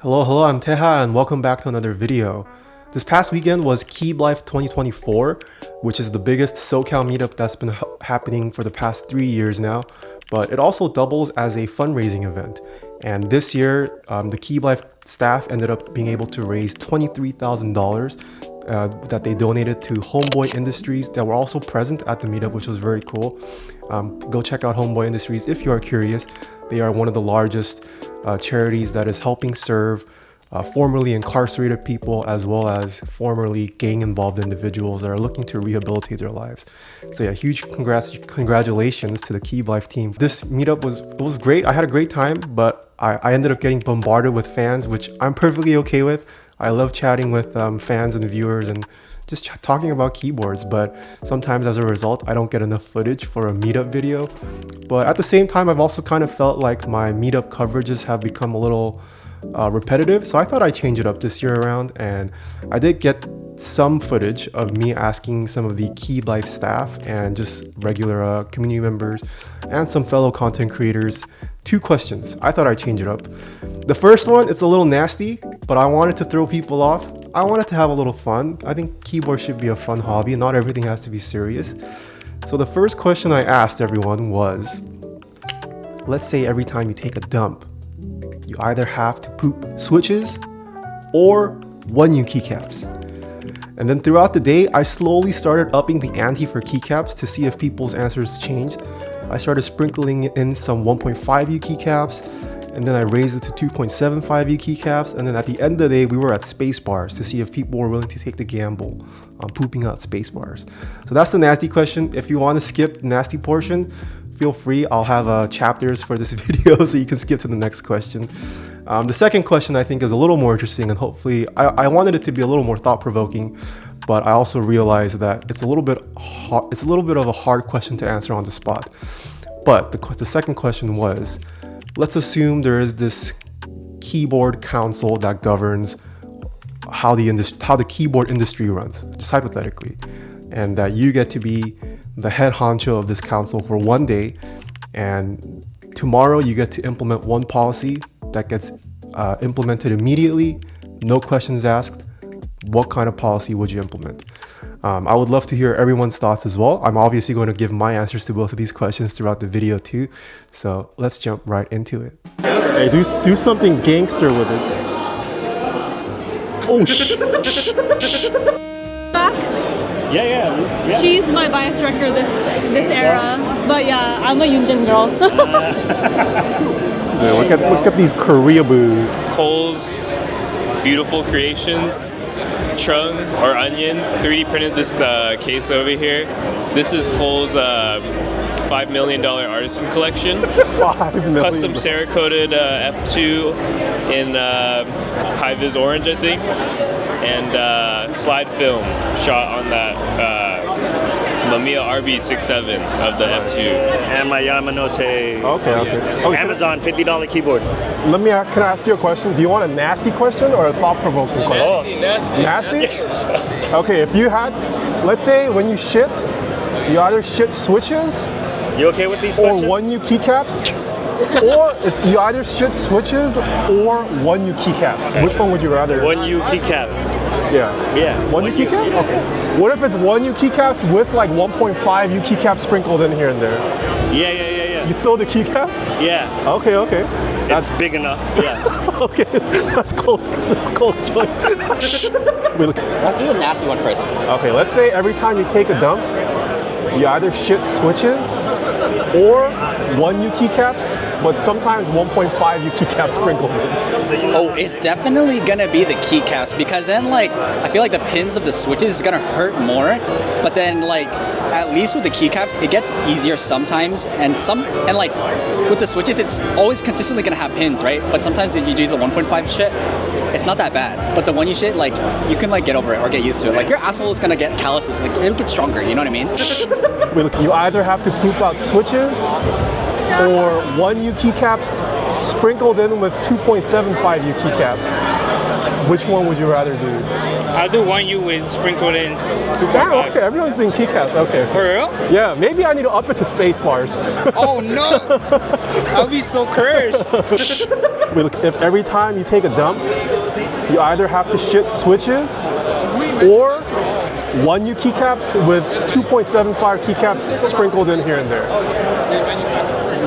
Hello, I'm Taeha and welcome back to another video. This past weekend was Keeblife 2024, which is the biggest SoCal meetup that's been happening for the past 3 years now, but it also doubles as a fundraising event. And this year, the Keeblife staff ended up being able to raise $23,000 that they donated to Homeboy Industries that were also present at the meetup, which was very cool. Go check out Homeboy Industries if you are curious. They are one of the largest charities that is helping serve formerly incarcerated people as well as formerly gang involved individuals that are looking to rehabilitate their lives. So yeah, huge congratulations to the Keeblife team. This meetup was great. I had a great time, but I ended up getting bombarded with fans, which I'm perfectly okay with. I love chatting with fans and viewers and just talking about keyboards, but sometimes as a result, I don't get enough footage for a meetup video. But at the same time, I've also kind of felt like my meetup coverages have become a little repetitive, so I thought I'd change it up this year around, and I did get some footage of me asking some of the Keeblife staff and just regular community members and some fellow content creators 2 questions. I thought I'd change it up. The first one, it's a little nasty, but I wanted to throw people off. I wanted to have a little fun. I think keyboard should be a fun hobby. Not everything has to be serious. So the first question I asked everyone was, let's say every time you take a dump, you either have to poop switches or 1 new keycaps. And then throughout the day, I slowly started upping the ante for keycaps to see if people's answers changed. I started sprinkling in some 1.5U keycaps, and then I raised it to 2.75U keycaps, and then at the end of the day, we were at space-bars to see if people were willing to take the gamble on pooping out space-bars. So that's the nasty question. If you want to skip the nasty portion, feel free. I'll have chapters for this video so you can skip to the next question. The second question I think is a little more interesting, and hopefully I wanted it to be a little more thought-provoking, but I also realized that it's a little bit of a hard question to answer on the spot. But the second question was, let's assume there is this keyboard council that governs how the keyboard industry runs, just hypothetically, and that you get to be the head honcho of this council for 1 day, and tomorrow you get to implement one policy that gets implemented immediately, no questions asked. What kind of policy would you implement? I would love to hear everyone's thoughts as well. I'm obviously going to give my answers to both of these questions throughout the video too. So let's jump right into it. Hey, do something gangster with it. Oh, Back? Yeah. She's my bias director this era. But yeah, I'm a Yunjin girl. Yeah, look at these Korea boo. Cole's beautiful creations. Trung or Onion 3D printed this case over here. This is Cole's $5 million artisan collection. $5 million. Custom Cerakoted F2 in high-vis orange, I think, and slide film shot on that Mamiya RB67 of the F2. And my Yamanote. Okay. Amazon $50 keyboard. Can I ask you a question? Do you want a nasty question or a thought-provoking question? Nasty. Nasty? Okay, if you had, let's say when you shit, you either shit switches You okay with these or questions? 1 new keycaps, or if you either shit switches or 1 new keycaps. Okay. Which one would you rather? 1 new keycap. Yeah. 1 new keycap? Yeah. Okay. What if it's 1 new keycaps with like 1.5 U keycaps sprinkled in here and there? Yeah. You throw the keycaps? Yeah. Okay. That's big enough. Yeah. Okay, that's Cole's choice. Let's do the nasty one first. Okay, let's say every time you take a dump, you either shit switches or 1 U keycaps, but sometimes 1.5 U keycaps sprinkled in. Oh, it's definitely gonna be the keycaps, because then I feel like the pins of the switches is gonna hurt more, but then at least with the keycaps it gets easier sometimes, and with the switches it's always consistently gonna have pins, right? But sometimes if you do the 1.5 shit, it's not that bad. But the 1U shit, you can get over it or get used to it. Your asshole is gonna get calluses, it'll get stronger, you know what I mean? You either have to poop out switches or 1 U keycaps sprinkled in with 2.75 U keycaps. Which one would you rather do? I'll do 1U with sprinkled in 2.5. Yeah, okay, everyone's doing keycaps, okay. For real? Yeah, maybe I need to up it to space bars. Oh no! I'll be so cursed. If every time you take a dump, you either have to shit switches or 1 U keycaps with 2.75 keycaps sprinkled in here and there.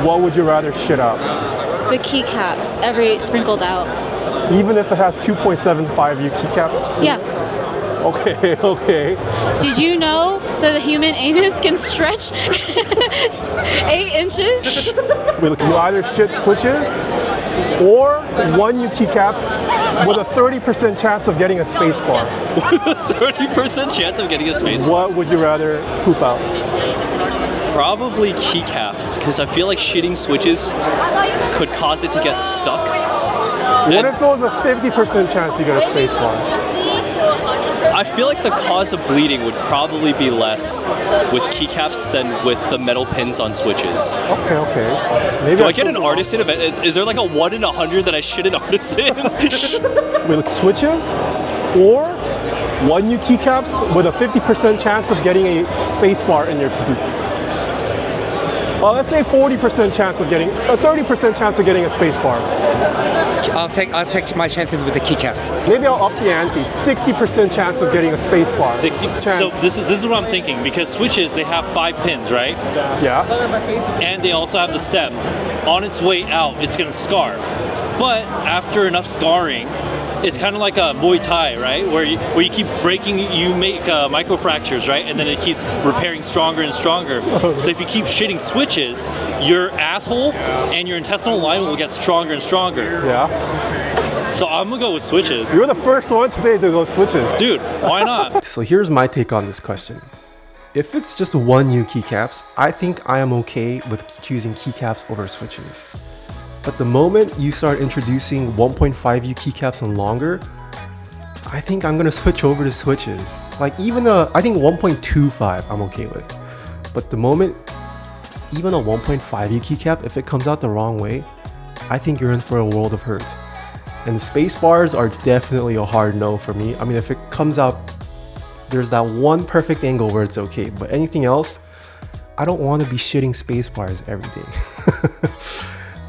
What would you rather shit out? The keycaps, every sprinkled out. Even if it has 2.75 U keycaps? Yeah. Okay, okay. Did you know that the human anus can stretch 8 inches? You either shit switches or 1 U keycaps with a 30% chance of getting a space bar. 30% chance of getting a space bar. What would you rather poop out? Probably keycaps, because I feel like shitting switches could cause it to get stuck. What if there was a 50% chance you get a space bar? I feel like the cause of bleeding would probably be less with keycaps than with the metal pins on switches. Okay, okay. Maybe Do I get an artisan event? Is there like a 1 in 100 that I shit an artisan? With switches or 1 U keycaps with a 50% chance of getting a space bar in your poop. Well, let's say 40% chance of getting, a 30% chance of getting a space bar. I'll take my chances with the keycaps. Maybe I'll up the ante. 60% chance of getting a space bar. 60. Chance. So this is what I'm thinking, because switches, they have 5 pins, right? Yeah. And they also have the stem. On its way out, it's gonna scar. But after enough scarring, it's kind of like a Muay Thai, right? Where you keep breaking, you make micro fractures, right? And then it keeps repairing stronger and stronger. So if you keep shitting switches, your asshole and your intestinal line will get stronger and stronger. Yeah. So I'm gonna go with switches. You're the first one today to go switches. Dude, why not? So here's my take on this question. If it's just 1 U keycaps, I think I am okay with choosing keycaps over switches. But the moment you start introducing 1.5 U keycaps and longer, I think I'm gonna switch over to switches. Like even I think 1.25 I'm okay with. But the moment, even a 1.5 U keycap, if it comes out the wrong way, I think you're in for a world of hurt. And space bars are definitely a hard no for me. I mean, if it comes out, there's that one perfect angle where it's okay, but anything else, I don't want to be shitting space bars every day.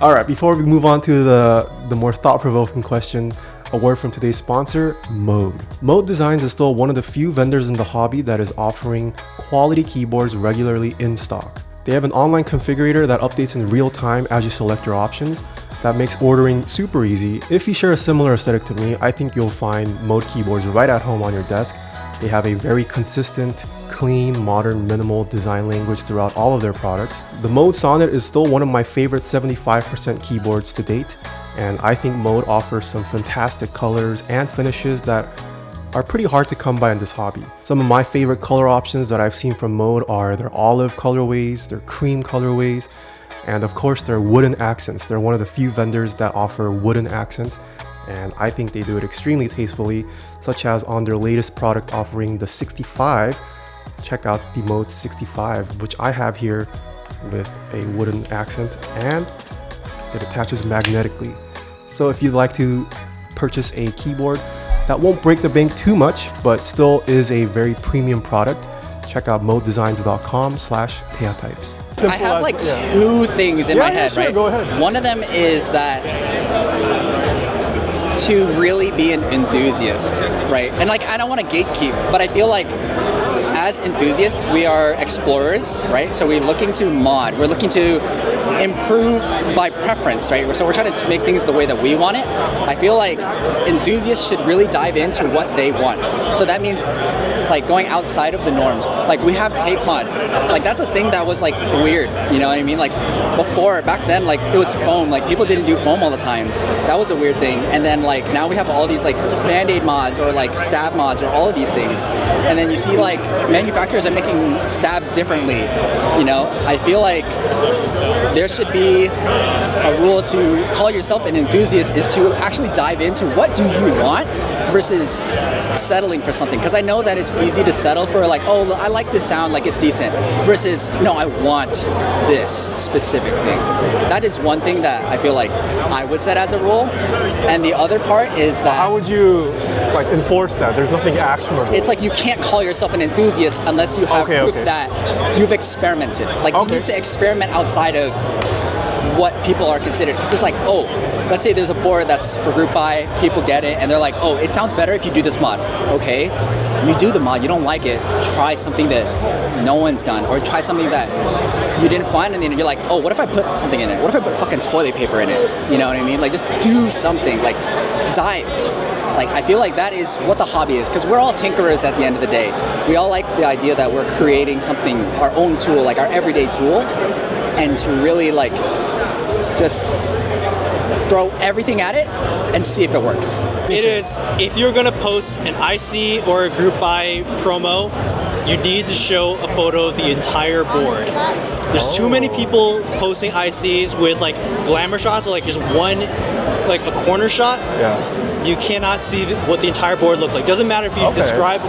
All right, before we move on to the more thought-provoking question, a word from today's sponsor, Mode. Mode Designs is still one of the few vendors in the hobby that is offering quality keyboards regularly in stock. They have an online configurator that updates in real time as you select your options. That makes ordering super easy. If you share a similar aesthetic to me, I think you'll find Mode keyboards right at home on your desk. They have a very consistent, clean, modern, minimal design language throughout all of their products. The Mode Sonnet is still one of my favorite 75% keyboards to date, and I think Mode offers some fantastic colors and finishes that are pretty hard to come by in this hobby. Some of my favorite color options that I've seen from Mode are their olive colorways, their cream colorways, and of course their wooden accents. They're one of the few vendors that offer wooden accents, and I think they do it extremely tastefully, such as on their latest product offering, the 65. Check out the Mode 65, which I have here with a wooden accent, and it attaches magnetically. So if you'd like to purchase a keyboard that won't break the bank too much, but still is a very premium product, check out modedesigns.com/Taeha types. I have like 2 things in my head, sure, right? Go ahead. One of them is that to really be an enthusiast, right? And like, I don't want to gatekeep, but I feel like as enthusiasts, we are explorers, right? So we're looking to mod, we're looking to improve by preference, right? So we're trying to make things the way that we want it. I feel like enthusiasts should really dive into what they want. So that means like going outside of the norm. Like we have tape mod. Like that's a thing that was like weird, you know what I mean? Like before, back then, like it was foam. Like people didn't do foam all the time. That was a weird thing. And then like now we have all these like Band-Aid mods or like stab mods or all of these things. And then you see like manufacturers are making stabs differently. You know, I feel like there should be a rule to call yourself an enthusiast is to actually dive into what do you want versus settling for something. Because I know that it's easy to settle for like, oh, I like this sound, like it's decent, versus no, I want this specific thing. That is one thing that I feel like I would set as a rule. And the other part is that how would you like enforce that? There's nothing actionable. It's like you can't call yourself an enthusiast unless you have proof that you've experimented. Like you need to experiment outside of what people are considered. Because it's like, oh, let's say there's a board that's for group buy, people get it, and they're like, oh, it sounds better if you do this mod. Okay, you do the mod, you don't like it, try something that no one's done, or try something that you didn't find, and then you're like, oh, what if I put something in it? What if I put fucking toilet paper in it? You know what I mean? Like, just do something, like, dive. Like, I feel like that is what the hobby is, because we're all tinkerers at the end of the day. We all like the idea that we're creating something, our own tool, like our everyday tool, and to really, like, just throw everything at it and see if it works. It is, if you're gonna post an IC or a group buy promo, you need to show a photo of the entire board. There's too many people posting ICs with like glamour shots or like just one, like a corner shot. Yeah. You cannot see what the entire board looks like. Doesn't matter if you describe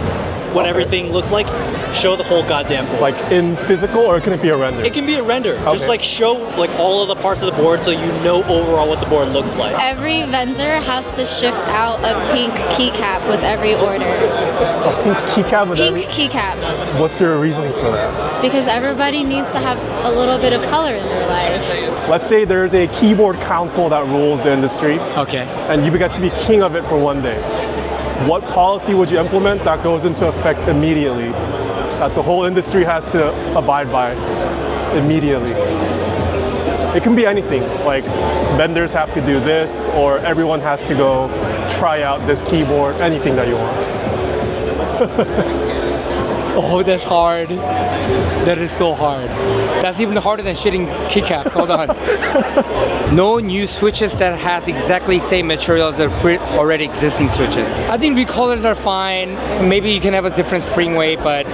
what everything looks like, show the whole goddamn board. Like in physical, or can it be a render? It can be a render. Just like show like all of the parts of the board so you know overall what the board looks like. Every vendor has to ship out a pink keycap with every order. A pink keycap with Pink keycap. What's your reasoning for that? Because everybody needs to have a little bit of color in their life. Let's say there's a keyboard council that rules the industry. Okay. And you get to be king of it for one day. What policy would you implement that goes into effect immediately, that the whole industry has to abide by immediately? It can be anything, like vendors have to do this, or everyone has to go try out this keyboard, anything that you want. Oh, that's hard. That is so hard. That's even harder than shitting keycaps. Hold on. No new switches that has exactly same materials as already existing switches. I think recolors are fine. Maybe you can have a different spring weight, but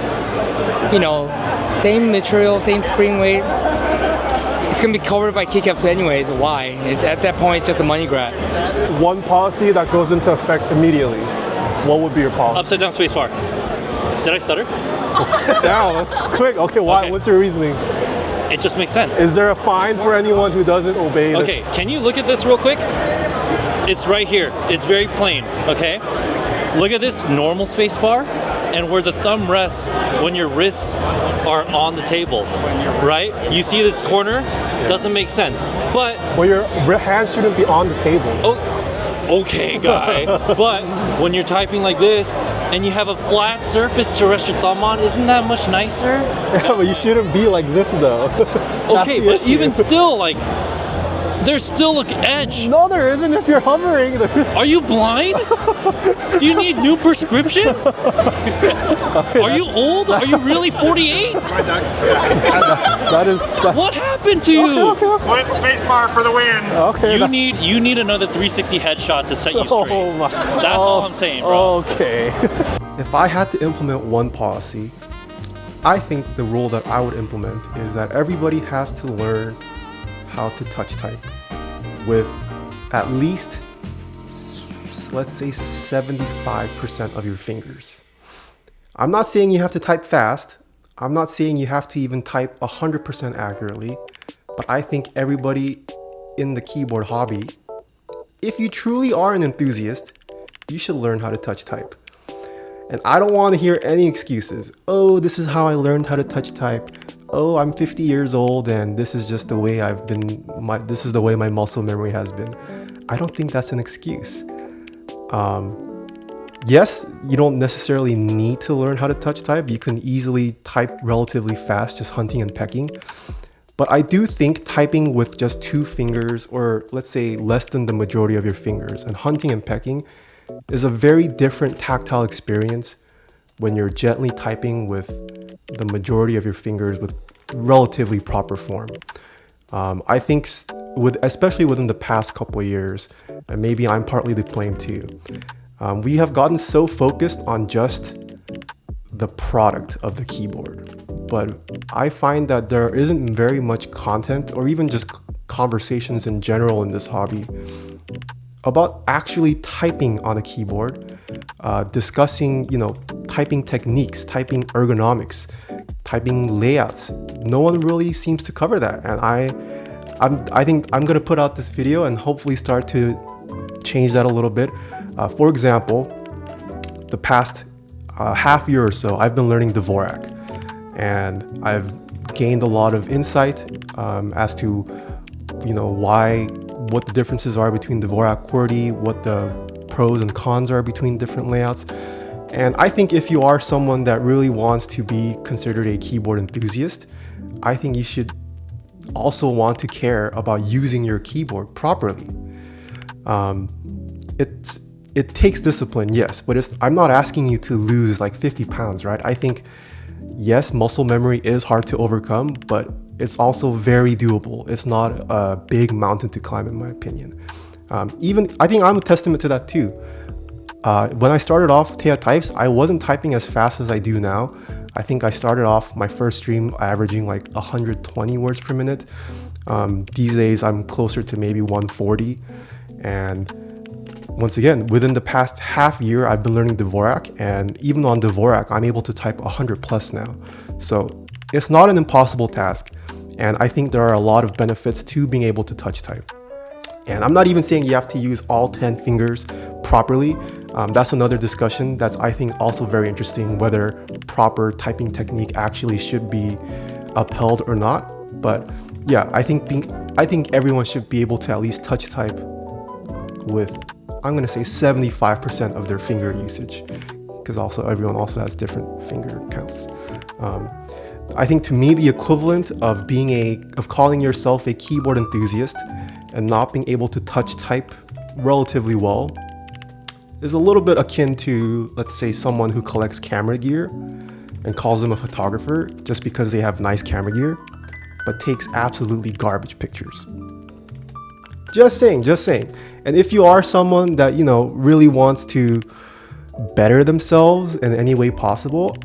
you know, same material, same spring weight. It's gonna be covered by keycaps anyways. Why? It's at that point just a money grab. One policy that goes into effect immediately. What would be your policy? Upside down spacebar. Did I stutter? Down, that's quick. Okay, why? Okay. What's your reasoning? It just makes sense. Is there a fine for anyone who doesn't obey this? Okay, can you look at this real quick? It's right here. It's very plain, okay? Look at this normal space bar and where the thumb rests when your wrists are on the table, right? You see this corner? Doesn't make sense. But well, your hand shouldn't be on the table. Oh, okay, guy. But when you're typing like this and you have a flat surface to rest your thumb on, isn't that much nicer? Yeah, but you shouldn't be like this though. Okay, but even still, like, there's still an edge. No, there isn't if you're hovering. Are you blind? Do you need new prescription? Are you old? Are you really 48? That is. What happened to you? Flip spacebar for the win. Okay. You need another 360 headshot to set you straight. Oh my. That's all I'm saying, bro. Okay. If I had to implement one policy, I think the rule that I would implement is that everybody has to learn how to touch type with at least, let's say, 75% of your fingers. I'm not saying you have to type fast. I'm not saying you have to even type 100% accurately, but I think everybody in the keyboard hobby, if you truly are an enthusiast, you should learn how to touch type. And I don't want to hear any excuses. Oh, this is how I learned how to touch type. Oh, I'm 50 years old and this is just the way I've been, this is the way my muscle memory has been. I don't think that's an excuse. Yes, you don't necessarily need to learn how to touch type. You can easily type relatively fast, just hunting and pecking. But I do think typing with just 2 fingers, or let's say less than the majority of your fingers, and hunting and pecking is a very different tactile experience when you're gently typing with the majority of your fingers with relatively proper form. I think especially within the past couple of years, and maybe I'm partly to blame too, we have gotten so focused on just the product of the keyboard. But I find that there isn't very much content or even just conversations in general in this hobby about actually typing on a keyboard, discussing, typing techniques, typing ergonomics, typing layouts. No one really seems to cover that, and I think I'm gonna put out this video and hopefully start to change that a little bit. For example, the past half year or so, I've been learning Dvorak, and I've gained a lot of insight as to, what the differences are between Dvorak, QWERTY, what the pros and cons are between different layouts. And I think if you are someone that really wants to be considered a keyboard enthusiast, I think you should also want to care about using your keyboard properly. It takes discipline, yes, but I'm not asking you to lose like 50 pounds, right? I think, yes, muscle memory is hard to overcome, but it's also very doable. It's not a big mountain to climb, in my opinion. I think I'm a testament to that too. When I started off Taeha Types, I wasn't typing as fast as I do now. I think I started off my first stream averaging like 120 words per minute. These days, I'm closer to maybe 140. And once again, within the past half year, I've been learning Dvorak, and even on Dvorak, I'm able to type 100 plus now. So it's not an impossible task. And I think there are a lot of benefits to being able to touch type. And I'm not even saying you have to use all 10 fingers properly. That's another discussion that's, I think, also very interesting, whether proper typing technique actually should be upheld or not. But yeah, I think everyone should be able to at least touch type with, I'm gonna say 75% of their finger usage, because also everyone also has different finger counts. I think to me, the equivalent of calling yourself a keyboard enthusiast and not being able to touch type relatively well is a little bit akin to, let's say, someone who collects camera gear and calls them a photographer just because they have nice camera gear, but takes absolutely garbage pictures. Just saying. And if you are someone that, really wants to better themselves in any way possible,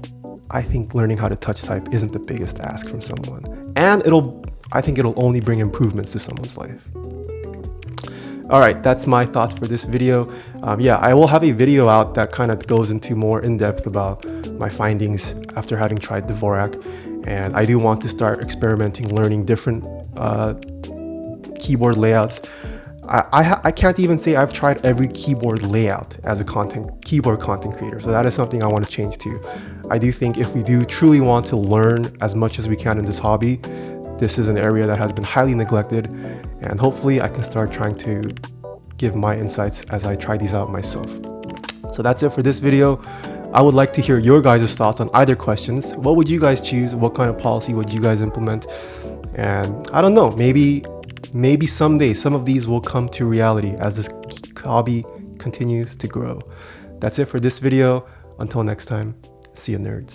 I think learning how to touch type isn't the biggest ask from someone. And I think it'll only bring improvements to someone's life. All right, that's my thoughts for this video. I will have a video out that kind of goes into more in-depth about my findings after having tried Dvorak. And I do want to start experimenting, learning different keyboard layouts. I can't even say I've tried every keyboard layout as a keyboard content creator. So that is something I want to change to. I do think if we do truly want to learn as much as we can in this hobby, this is an area that has been highly neglected, and hopefully I can start trying to give my insights as I try these out myself. So that's it for this video. I would like to hear your guys' thoughts on either questions. What would you guys choose? What kind of policy would you guys implement? And I don't know, maybe someday some of these will come to reality as this hobby continues to grow. That's it for this video. Until next time, see you nerds.